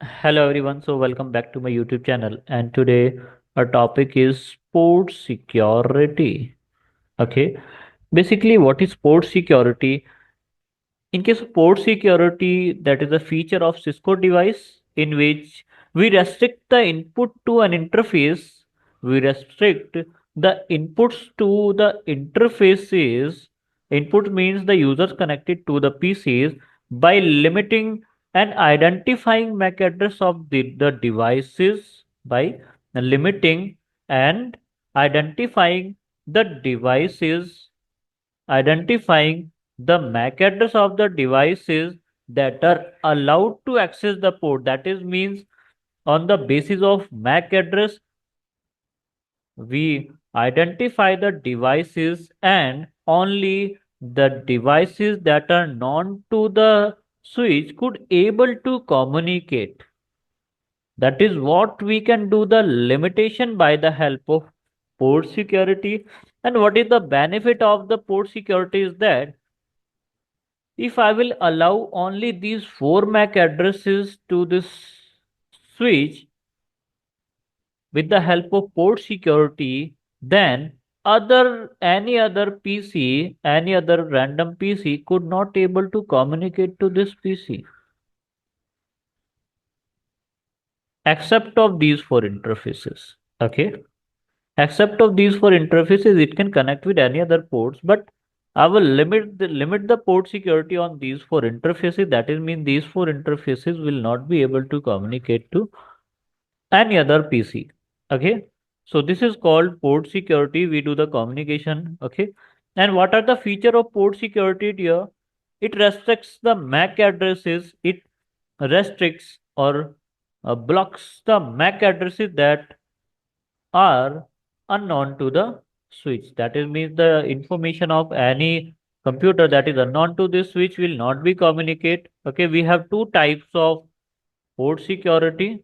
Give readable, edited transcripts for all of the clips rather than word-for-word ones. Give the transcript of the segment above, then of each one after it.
Hello everyone, so welcome back to my YouTube channel, and today our topic is port security. Okay, basically what is port security? In case of port security, that is a feature of Cisco device in which we restrict the input to an interface. We restrict the inputs to the interfaces. Input means the users connected to the PCs by limiting and identifying MAC address of the devices by limiting and identifying the devices identifying the MAC address of the devices that are allowed to access the port. That is means on the basis of MAC address, we identify the devices and only the devices that are known to the switch could able to communicate. That is what we can do the limitation by the help of port security. And what is the benefit of the port security is that if I will allow only these four MAC addresses to this switch with the help of port security, then any other PC, any other random PC could not able to communicate to this PC except of these four interfaces. Okay. Except of these four interfaces, it can connect with any other ports, but I will limit the port security on these four interfaces. That is mean these four interfaces will not be able to communicate to any other PC. Okay. So this is called port security. We do the communication. Okay. And what are the feature of port security here? It restricts the MAC addresses. It restricts or blocks the MAC addresses that are unknown to the switch. That is means the information of any computer that is unknown to this switch will not be communicate. Okay, we have two types of port security.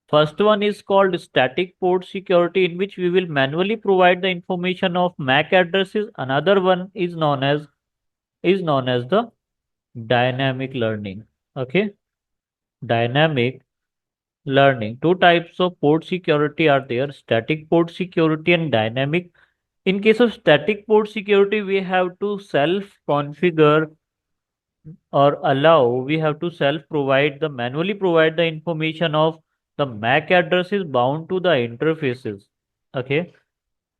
First one is called static port security, in which we will manually provide the information of MAC addresses. Another one is known as the dynamic learning. Okay, dynamic learning. Two types of port security are there: static port security and dynamic. In case of static port security, we have to self configure or allow, we have to self provide the manually provide the information of the MAC addresses bound to the interfaces. Okay.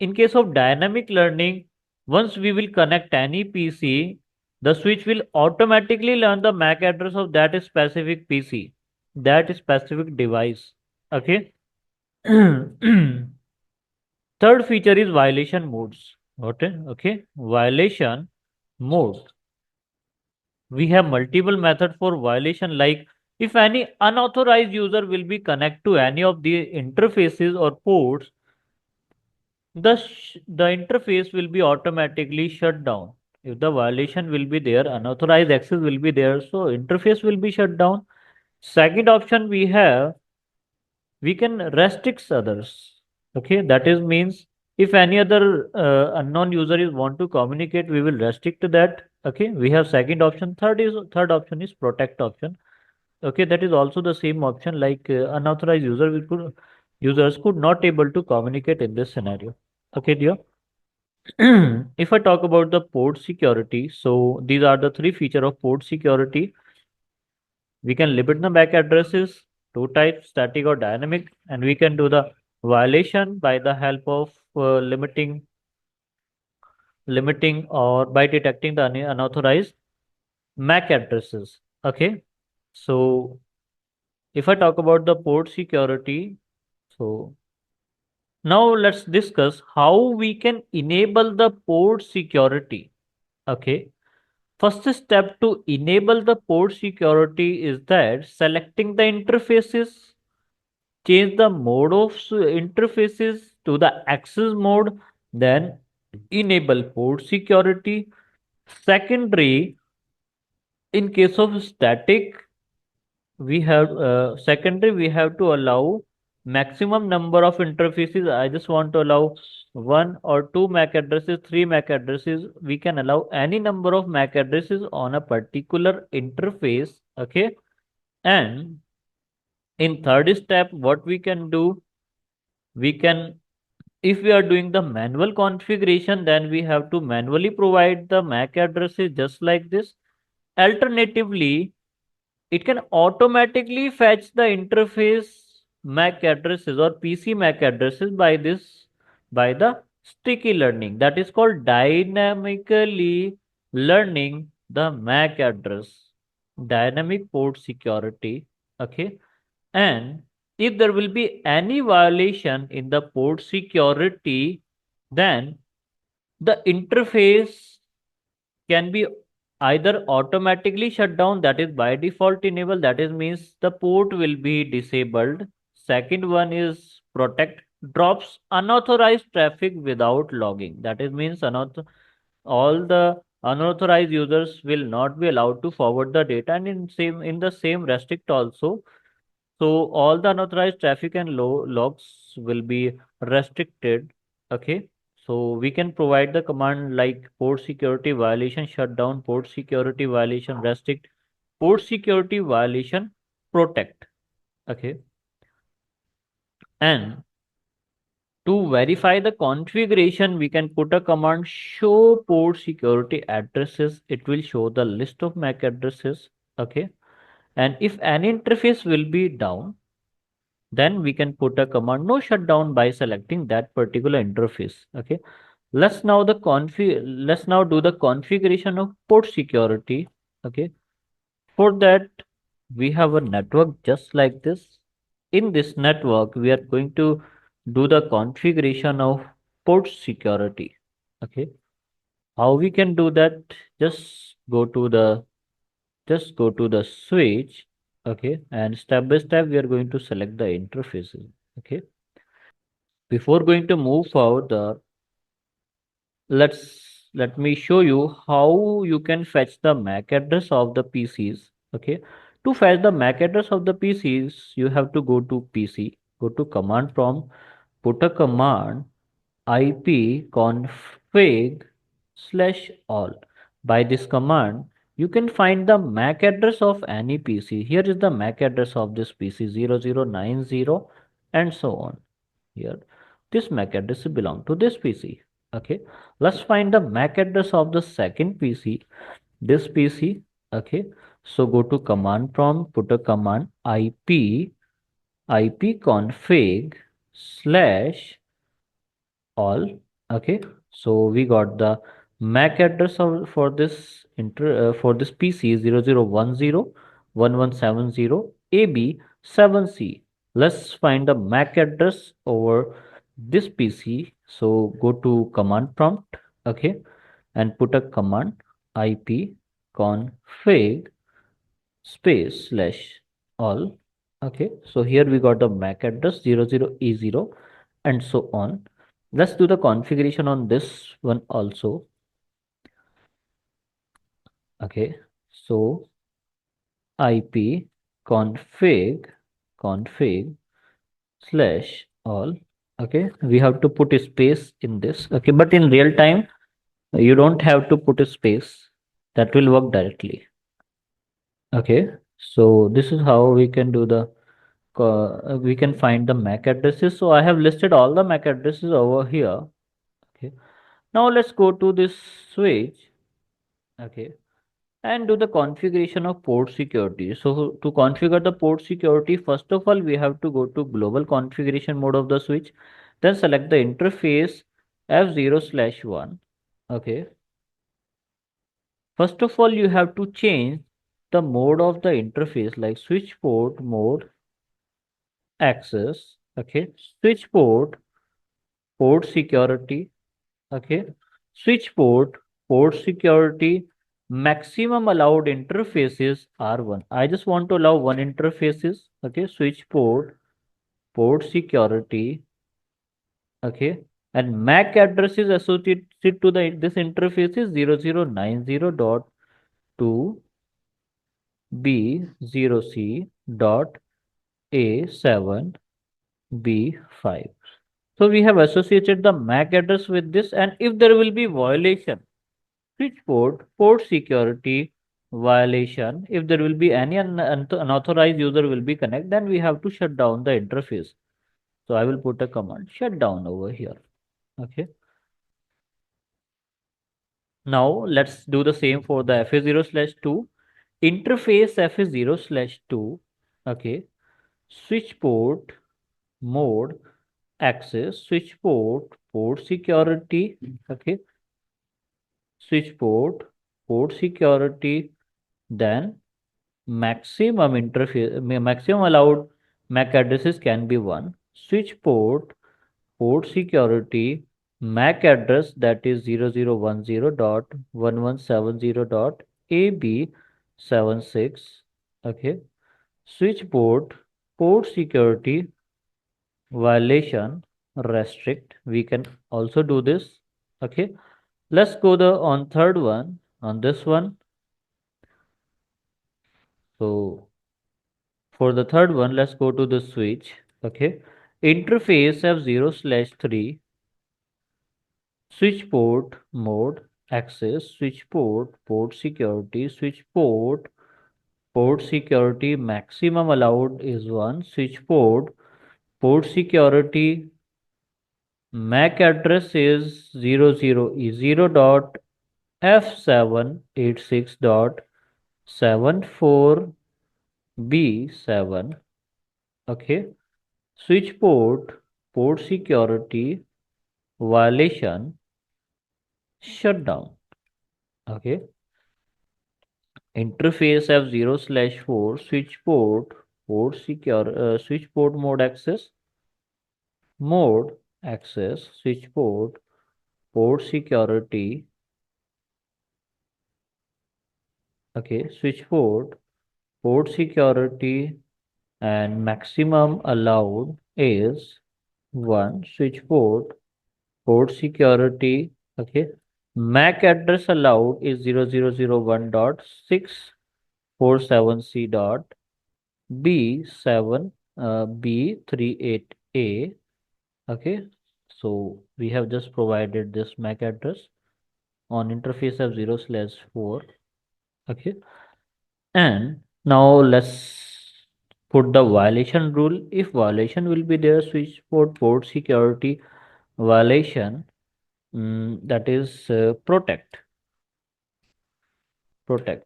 In case of dynamic learning, once we will connect any PC, the switch will automatically learn the MAC address of that specific PC, that specific device. Okay. Third feature is violation modes. Okay, okay. Violation modes. We have multiple methods for violation, like if any unauthorized user will be connect to any of the interfaces or ports, the interface will be automatically shut down. If the violation will be there, unauthorized access will be there, so interface will be shut down. Second option we have, we can restrict others. Okay, that is means if any other unknown user is want to communicate, we will restrict that. Okay, we have second option. Third option is protect option. Okay, that is also the same option, like unauthorized users could not able to communicate in this scenario. Okay, dear. If I talk about the port security, so these are the three feature of port security. We can limit the MAC addresses, two types, static or dynamic, and we can do the violation by the help of limiting or by detecting the unauthorized MAC addresses. Okay, so if I talk about the port security, so now let's discuss how we can enable the port security. Okay, first step to enable the port security is that selecting the interfaces, change the mode of interfaces to the access mode, then enable port security. Secondary, in case of static, we have secondary, we have to allow maximum number of interfaces. I just want to allow one or two MAC addresses, three MAC addresses. We can allow any number of MAC addresses on a particular interface. Okay. And in third step, what we can do, we can, if we are doing the manual configuration, then we have to manually provide the MAC addresses just like this. Alternatively, it can automatically fetch the interface MAC addresses or PC MAC addresses by the sticky learning. That is called dynamically learning the MAC address, dynamic port security. Okay. And if there will be any violation in the port security, then the interface can be either automatically shut down, that is by default enabled, that is means the port will be disabled. Second one is protect drops unauthorized traffic without logging, that is means all the unauthorized users will not be allowed to forward the data, and in the same restrict also, so all the unauthorized traffic and logs will be restricted. Okay. So we can provide the command like port security violation shutdown, port security violation restrict, port security violation protect. Okay. And to verify the configuration, we can put a command show port security addresses. It will show the list of MAC addresses. Okay. And if any interface will be down, then we can put a command no shutdown by selecting that particular interface. Okay. Let's now do the configuration of port security. Okay. For that, we have a network just like this. In this network, we are going to do the configuration of port security. Okay. How we can do that? Just go to the switch. Okay. And step by step, we are going to select the interfaces. Okay. Before going to move further, let me show you how you can fetch the MAC address of the PCs. Okay. To fetch the MAC address of the PCs, you have to go to PC, go to command prompt, put a command IP config /all. By this command, you can find the MAC address of any PC. Here is the MAC address of this PC 0090 and so on. Here, this MAC address belong to this PC. Okay, let's find the MAC address of the second PC, this PC. Okay, so go to command prompt, put a command IP config /all. Okay, so we got the MAC address for for this PC 0010 1170 AB7C. Let's find the MAC address over this PC. So go to command prompt. Okay, and put a command IP config /all. Okay, so here we got the MAC address 00E0 and so on. Let's do the configuration on this one also. Okay, so IP config /all. Okay, we have to put a space in this. Okay, but in real time, you don't have to put a space. That will work directly. Okay, so this is how we can do the we can find the MAC addresses. So I have listed all the MAC addresses over here. Okay. Now let's go to this switch. Okay. And do the configuration of port security. So to configure the port security, first of all, we have to go to global configuration mode of the switch. Then select the interface F0/1. Okay. First of all, you have to change the mode of the interface like switch port mode access. Okay. Switch port security. Okay. Switch port security, maximum allowed interfaces are one. I just want to allow one interfaces. Okay. Switch port security. Okay. And MAC address is associated to the this interface is 0090.2B0C dot A7B5. So we have associated the MAC address with this, and if there will be violation, switch port security violation, if there will be any unauthorized user will be connect, then we have to shut down the interface. So I will put a command shutdown over here. Okay. Now let's do the same for the FA0/2 interface FA0/2. Okay. Switch port mode access switch port security. Okay. Switch port security, then maximum interface maximum allowed MAC addresses can be one. Switch port security MAC address, that is 0010.1170.AB76. Okay. Switch port security violation restrict. We can also do this. Okay. Let's go the on third one on this one. So for the third one, let's go to the switch. Okay. Interface F0/3 switch port mode access switch port security switch port security maximum allowed is 1. Switch port security MAC address is 00F786.74B7. Okay. Switch port security violation shutdown. Okay. Interface F0/4 switch port secure switch port mode access switch port security. Okay. Switch port security and maximum allowed is 1. Switch port security. Okay. MAC address allowed is 0001.647C dot B7 B38A. Okay. So we have just provided this MAC address on interface of 0/4. Okay. And now let's put the violation rule. If violation will be there, switch port security violation, that is protect,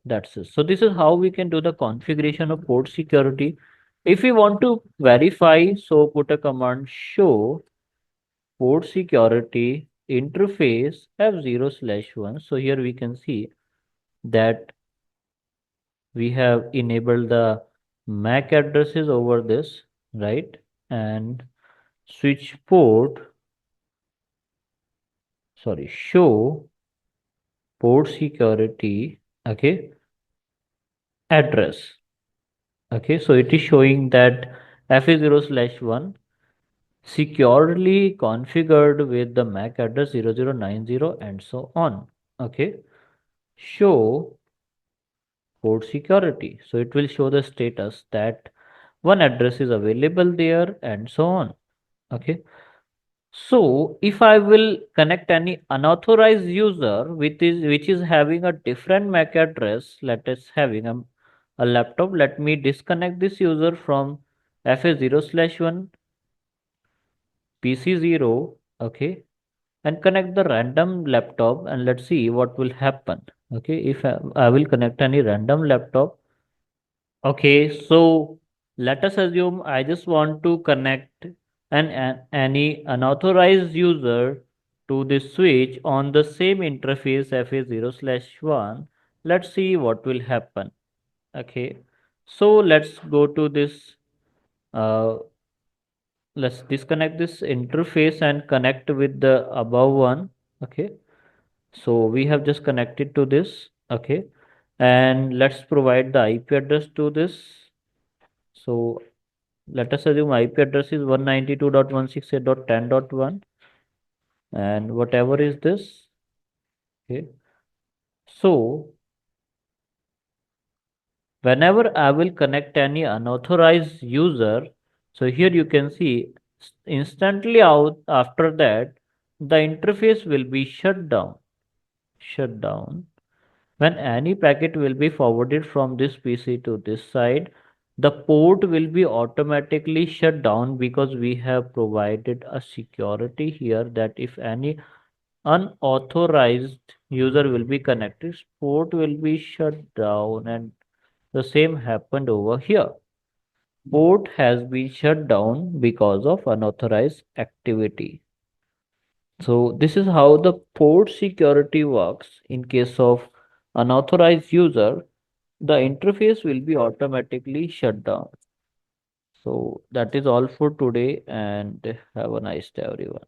that's it. So this is how we can do the configuration of port security. If we want to verify, so put a command show port security interface F0/1. So here we can see that we have enabled the MAC addresses over this, right? And switch show port security, okay, address. Okay, so it is showing that FA0/1 securely configured with the MAC address 0090 and so on. Okay, show port security. So it will show the status that one address is available there and so on. Okay. So if I will connect any unauthorized user which is having a different MAC address, let us having a laptop, let me disconnect this user from FA0/1 PC0, okay, and connect the random laptop and let's see what will happen. Okay, if I will connect any random laptop. Okay, so let us assume I just want to connect any unauthorized user to the switch on the same interface FA0/1. Let's see what will happen. Okay, so let's go to this. Uh, let's disconnect this interface and connect with the above one. Okay, so we have just connected to this. Okay, and let's provide the IP address to this. So let us assume IP address is 192.168.10.1 and whatever is this. Okay. So whenever I will connect any unauthorized user, so here you can see instantly out after that the interface will be shut down. Shut down. When any packet will be forwarded from this PC to this side, the port will be automatically shut down because we have provided a security here that if any unauthorized user will be connected, port will be shut down, and the same happened over here. Port has been shut down because of unauthorized activity. So this is how the port security works. In case of unauthorized user, the interface will be automatically shut down. So that is all for today, and have a nice day, everyone.